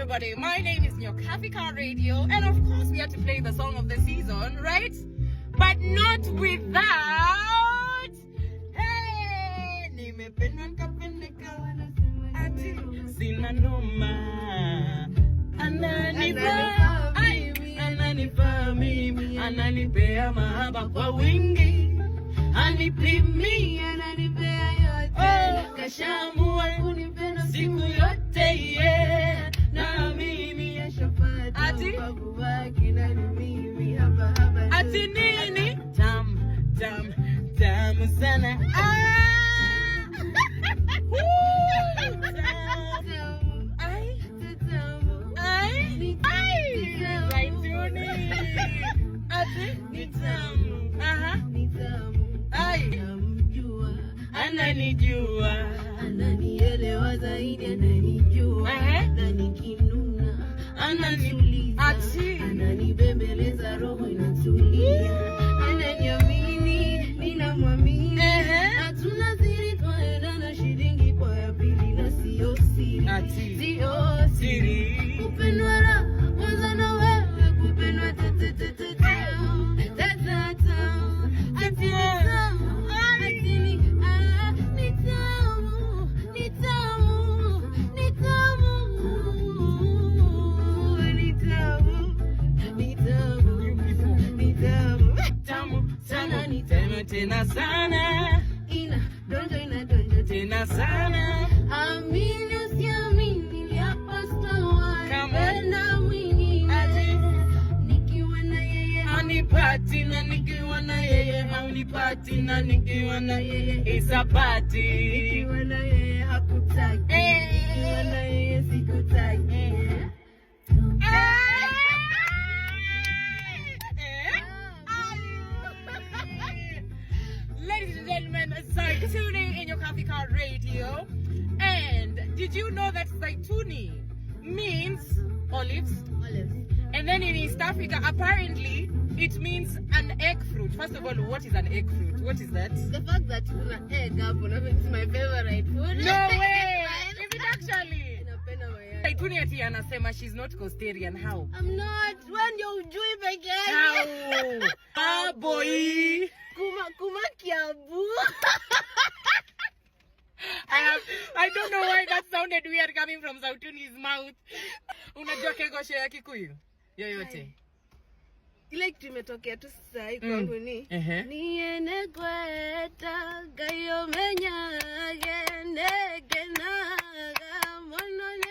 everybody, my name is Nyokafika Radio, and of course we have to play the song of the season, right? But not without hey, nimependwa nikapendeka ati sina noma, ananifaa mimi, ananipea mahaba kwa wingi, anipimi, ananipea yote, kashamua kunipenda siku yote, yeah. Na mimi ya shafati babu wake na mimi haba ati nini tam sana ananijua, ananielewa zaidi, ananijua, na nikinuna ananituliza, ananibembeleza, roho inatulia, ananiamini, ninamwamini, hatuna siri, twaendana shilingi kwa ya pili na sio siri, sio siri, kupendwa raha kwanza na wewe, kupendwa tena sana, inadonja tena sana, amini usiamini, hapa sawa na mwingine, nikiwa na yeye hanipati, na nikiwa na yeye haunipati, na nikiwa na yeye isapati, nikiwa na yeye hakutaki, nikiwa na yeye sikutaki. Ladies and gentlemen, sorry, tuning in Nyokafika Radio. And did you know that Zaituni means olives? And then in East Africa, apparently, it means an egg fruit. First of all, what is an egg fruit? What is that? The fact that you put an egg up on it's my favorite food. No way! Is it actually? Zaituni ati anasema she's not Costarian. How? I'm not. When you do it again. How? Ah, boy. Kuma kiabu. I don't know why that sounded weird coming from Zaituni's mouth. Unajua kegoshe ya Kikuyu? Yoyote. Ile kitu imetokea tu sasa hivi kwangu ni niene kweta gayo menyage negenaga monone